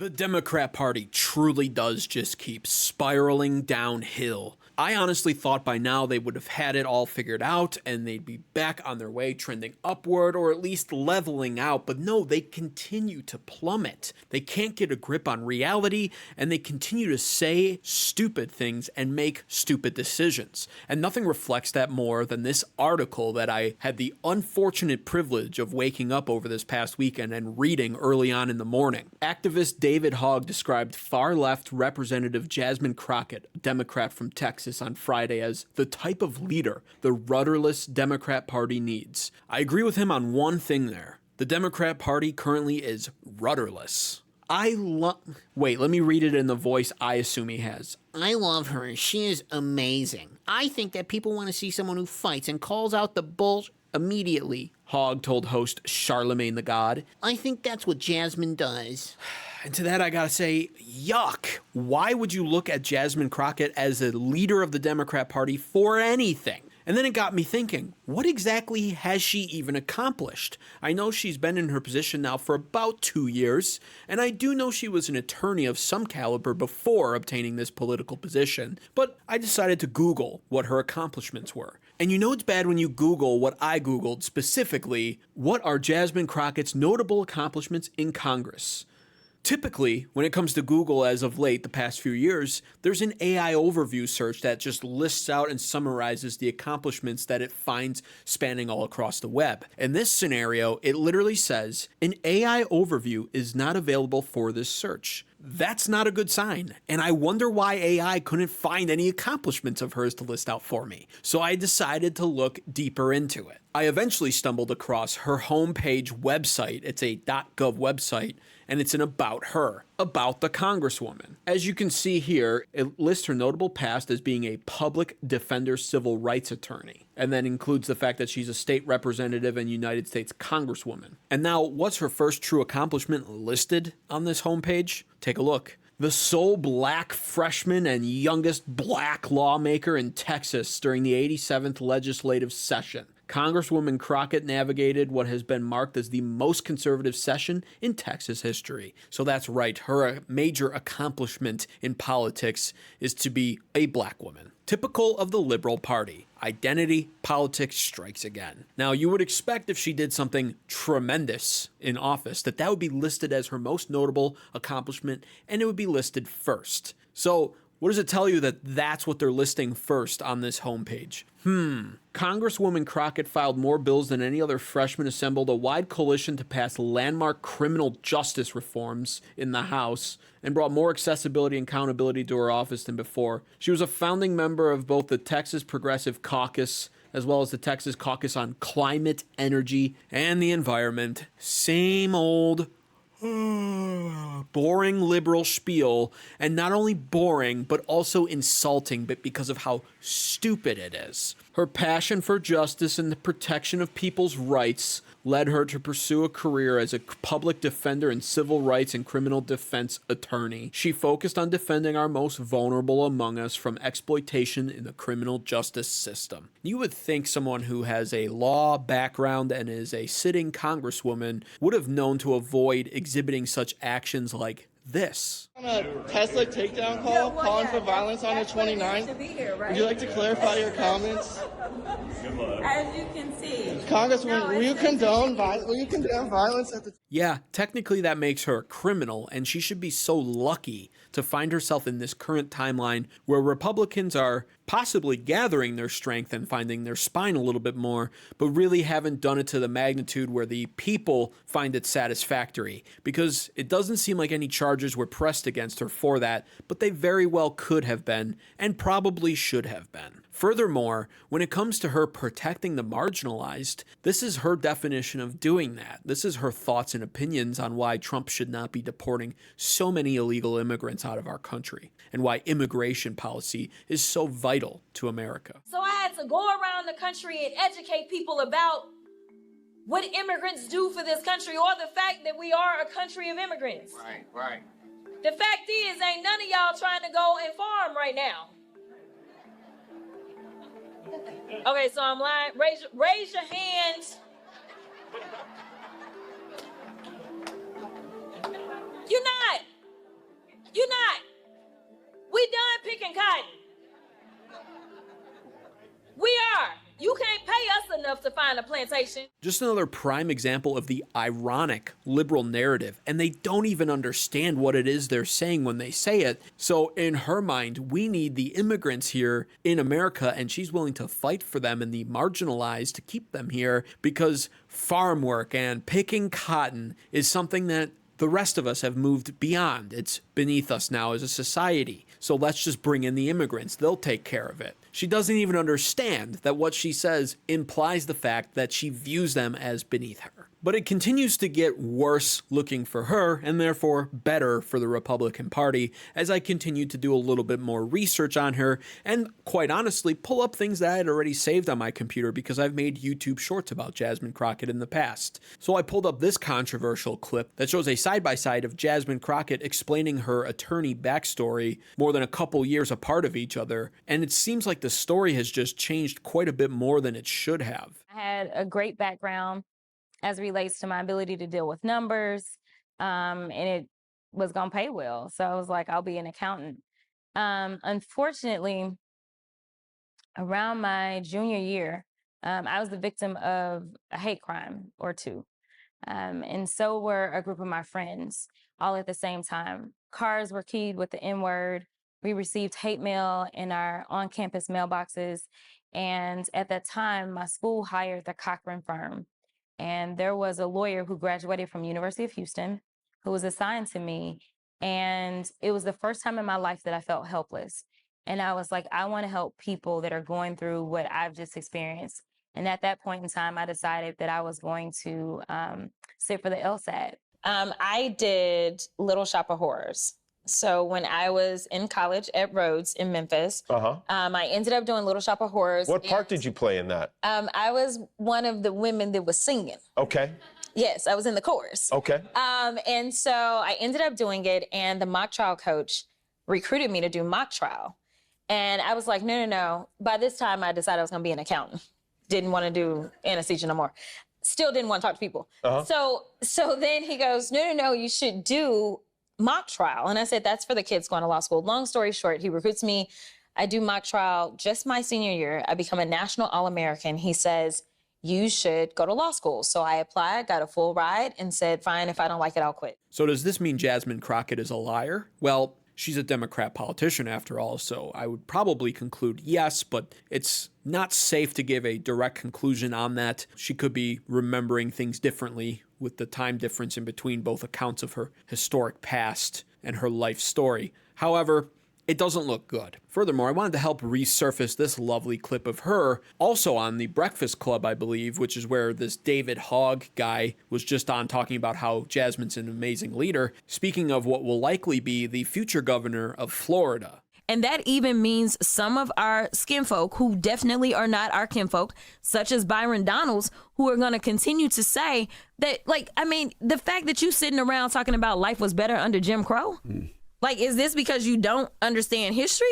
The Democrat Party truly does just keep spiraling downhill. I honestly thought by now they would have had it all figured out and they'd be back on their way trending upward or at least leveling out, but no, they continue to plummet. They can't get a grip on reality and they continue to say stupid things and make stupid decisions. And nothing reflects that more than this article that I had the unfortunate privilege of waking up over this past weekend and reading early on in the morning. Activist David Hogg described far-left Representative Jasmine Crockett, a Democrat from Texas, on Friday as the type of leader the rudderless Democrat Party needs. I agree with him on one thing there. The Democrat Party currently is rudderless. Wait, let me read it in the voice I assume he has. I love her. She is amazing. I think that people want to see someone who fights and calls out the bullshit immediately, Hogg told host Charlemagne the God. I think that's what Jasmine does. And to that I gotta say, yuck. Why would you look at Jasmine Crockett as a leader of the Democrat Party for anything? And then it got me thinking, what exactly has she even accomplished? I know she's been in her position now for about 2 years, and I do know she was an attorney of some caliber before obtaining this political position, but I decided to Google what her accomplishments were. And you know it's bad when you Google what I Googled, specifically, what are Jasmine Crockett's notable accomplishments in Congress? Typically, when it comes to Google as of late, the past few years, there's an AI overview search that just lists out and summarizes the accomplishments that it finds spanning all across the web. In this scenario, it literally says, an AI overview is not available for this search. That's not a good sign, and I wonder why AI couldn't find any accomplishments of hers to list out for me. So I decided to look deeper into it. I eventually stumbled across her homepage website. It's a .gov website, and it's an About Her, about the Congresswoman. As you can see here, it lists her notable past as being a public defender civil rights attorney, and then includes the fact that she's a state representative and United States Congresswoman. And now, what's her first true accomplishment listed on this homepage? Take a look. The sole black freshman and youngest black lawmaker in Texas during the 87th legislative session. Congresswoman Crockett navigated what has been marked as the most conservative session in Texas history. So that's right, her major accomplishment in politics is to be a black woman. Typical of the Liberal Party. Identity politics strikes again. Now, you would expect if she did something tremendous in office, that would be listed as her most notable accomplishment, and it would be listed first. So, what does it tell you that that's what they're listing first on this homepage? Congresswoman Crockett filed more bills than any other freshman, assembled a wide coalition to pass landmark criminal justice reforms in the House, and brought more accessibility and accountability to her office than before. She was a founding member of both the Texas Progressive Caucus as well as the Texas Caucus on Climate, Energy, and the Environment. Same old boring liberal spiel, and not only boring, but also insulting, but because of how stupid it is. Her passion for justice and the protection of people's rights led her to pursue a career as a public defender and civil rights and criminal defense attorney. She focused on defending our most vulnerable among us from exploitation in the criminal justice system. You would think someone who has a law background and is a sitting congresswoman would have known to avoid exhibiting such actions like this. On a Tesla Takedown call, calling for violence on the 29th. Would you like to clarify your comments? As you can see. Congresswoman, will you condone violence at the... Yeah, technically that makes her a criminal, and she should be so lucky to find herself in this current timeline where Republicans are possibly gathering their strength and finding their spine a little bit more, but really haven't done it to the magnitude where the people find it satisfactory, because it doesn't seem like any charges were pressed against her for that, but they very well could have been, and probably should have been. Furthermore, when it comes to her protecting the marginalized, this is her definition of doing that. This is her thoughts and opinions on why Trump should not be deporting so many illegal immigrants out of our country, and why immigration policy is so vital to America. So I had to go around the country and educate people about what immigrants do for this country, or the fact that we are a country of immigrants. Right. The fact is, ain't none of y'all trying to go and farm right now. Okay, so I'm lying. Raise your hands. You're not. You're not. We done picking cotton. We are. You can't pay us enough to find a plantation. Just another prime example of the ironic liberal narrative, and they don't even understand what it is they're saying when they say it. So in her mind, we need the immigrants here in America, and she's willing to fight for them and the marginalized to keep them here because farm work and picking cotton is something that the rest of us have moved beyond. It's beneath us now as a society. So let's just bring in the immigrants. They'll take care of it. She doesn't even understand that what she says implies the fact that she views them as beneath her. But it continues to get worse looking for her, and therefore better for the Republican Party, as I continue to do a little bit more research on her, and quite honestly, pull up things that I had already saved on my computer because I've made YouTube shorts about Jasmine Crockett in the past. So I pulled up this controversial clip that shows a side-by-side of Jasmine Crockett explaining her attorney backstory more than a couple years apart of each other, and it seems like the story has just changed quite a bit more than it should have. I had a great background as it relates to my ability to deal with numbers, and it was going to pay well. So I was like, I'll be an accountant. Unfortunately, around my junior year, I was the victim of a hate crime or two. And so were a group of my friends, all at the same time. Cars were keyed with the N-word. We received hate mail in our on-campus mailboxes. And at that time, my school hired the Cochran firm. And there was a lawyer who graduated from University of Houston who was assigned to me. And it was the first time in my life that I felt helpless. And I was like, I want to help people that are going through what I've just experienced. And at that point in time, I decided that I was going to sit for the LSAT. I did Little Shop of Horrors. So when I was in college at Rhodes in Memphis, I ended up doing Little Shop of Horrors. What part did you play in that? I was one of the women that was singing. Okay. Yes, I was in the chorus. Okay. And so I ended up doing it, and the mock trial coach recruited me to do mock trial. And I was like, no. By this time, I decided I was going to be an accountant. Didn't want to do anesthesia no more. Still didn't want to talk to people. So then he goes, no, you should do mock trial. And I said, that's for the kids going to law school. Long story short, he recruits me. I do mock trial just my senior year. I become a national All-American. He says, you should go to law school. So I applied, got a full ride, and said, fine, if I don't like it, I'll quit. So does this mean Jasmine Crockett is a liar? Well, she's a Democrat politician after all, so I would probably conclude yes, but it's not safe to give a direct conclusion on that. She could be remembering things differently with the time difference in between both accounts of her historic past and her life story. However, it doesn't look good. Furthermore, I wanted to help resurface this lovely clip of her, also on the Breakfast Club, I believe, which is where this David Hogg guy was just on talking about how Jasmine's an amazing leader, speaking of what will likely be the future governor of Florida. And that even means some of our skinfolk who definitely are not our kinfolk, such as Byron Donalds, who are going to continue to say that, the fact that you sitting around talking about life was better under Jim Crow, is this because you don't understand history?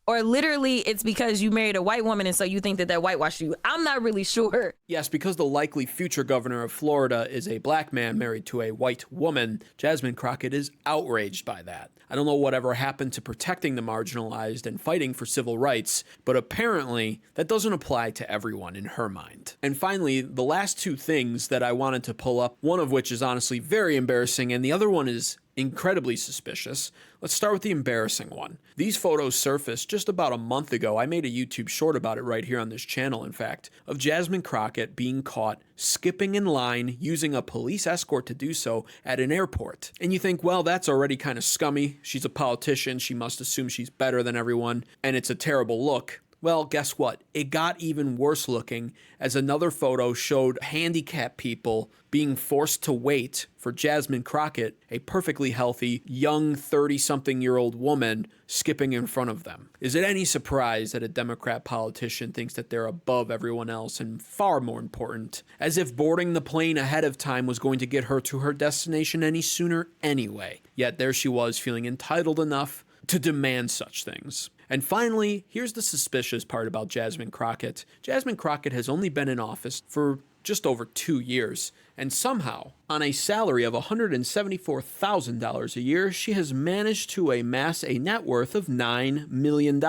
Or literally it's because you married a white woman and so you think that whitewashed you? I'm not really sure. Yes, because the likely future governor of Florida is a black man married to a white woman, Jasmine Crockett is outraged by that. I don't know whatever happened to protecting the marginalized and fighting for civil rights, but apparently that doesn't apply to everyone in her mind. And finally, the last two things that I wanted to pull up, one of which is honestly very embarrassing and the other one is incredibly suspicious. Let's start with the embarrassing one. These photos surfaced just about a month ago. I made a YouTube short about it right here on this channel, in fact, of Jasmine Crockett being caught skipping in line using a police escort to do so at an airport. And you think, well, that's already kind of scummy. She's a politician. She must assume she's better than everyone, and it's a terrible look. Well, guess what? It got even worse looking as another photo showed handicapped people being forced to wait for Jasmine Crockett, a perfectly healthy, young 30-something-year-old woman, skipping in front of them. Is it any surprise that a Democrat politician thinks that they're above everyone else and far more important, as if boarding the plane ahead of time was going to get her to her destination any sooner anyway? Yet there she was, feeling entitled enough to demand such things. And finally, here's the suspicious part about Jasmine Crockett. Jasmine Crockett has only been in office for just over 2 years, And somehow, on a salary of $174,000 a year, she has managed to amass a net worth of $9 million.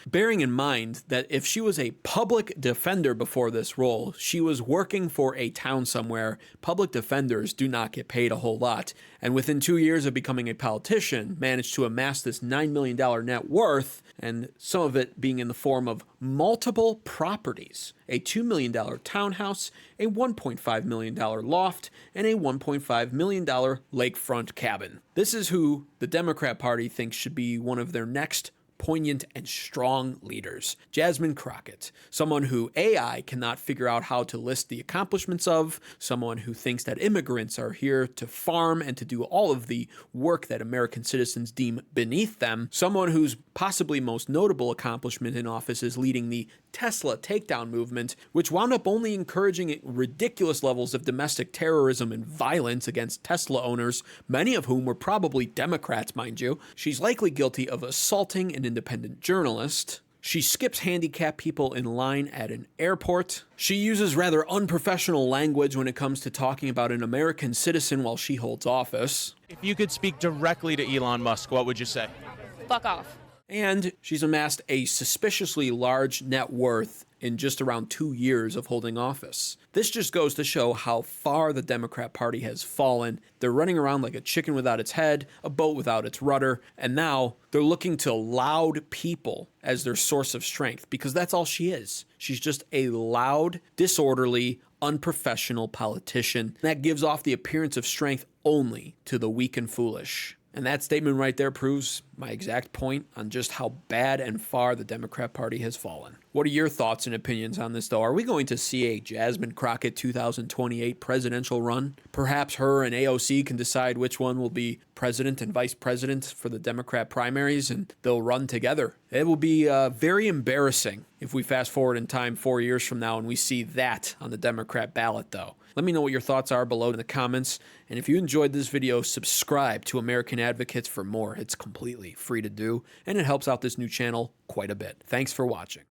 Bearing in mind that if she was a public defender before this role, she was working for a town somewhere. Public defenders do not get paid a whole lot. And within 2 years of becoming a politician, managed to amass this $9 million net worth, and some of it being in the form of multiple properties. A $2 million townhouse, a $1.5 million loft, and a $1.5 million lakefront cabin. This is who the Democrat Party thinks should be one of their next poignant and strong leaders. Jasmine Crockett, someone who AI cannot figure out how to list the accomplishments of, someone who thinks that immigrants are here to farm and to do all of the work that American citizens deem beneath them, someone whose possibly most notable accomplishment in office is leading the Tesla Takedown Movement, which wound up only encouraging ridiculous levels of domestic terrorism and violence against Tesla owners, many of whom were probably Democrats, mind you. She's likely guilty of assaulting an independent journalist. She skips handicapped people in line at an airport. She uses rather unprofessional language when it comes to talking about an American citizen while she holds office. If you could speak directly to Elon Musk, what would you say? Fuck off. And she's amassed a suspiciously large net worth in just around 2 years of holding office. This just goes to show how far the Democrat Party has fallen. They're running around like a chicken without its head, a boat without its rudder, and now they're looking to loud people as their source of strength, because that's all she is. She's just a loud, disorderly, unprofessional politician that gives off the appearance of strength only to the weak and foolish. And that statement right there proves my exact point on just how bad and far the Democrat Party has fallen. What are your thoughts and opinions on this, though? Are we going to see a Jasmine Crockett 2028 presidential run? Perhaps her and AOC can decide which one will be president and vice president for the Democrat primaries, and they'll run together. It will be very embarrassing if we fast forward in time 4 years from now and we see that on the Democrat ballot, though. Let me know what your thoughts are below in the comments. And if you enjoyed this video, subscribe to American Advocates for more. It's completely free to do, and it helps out this new channel quite a bit. Thanks for watching.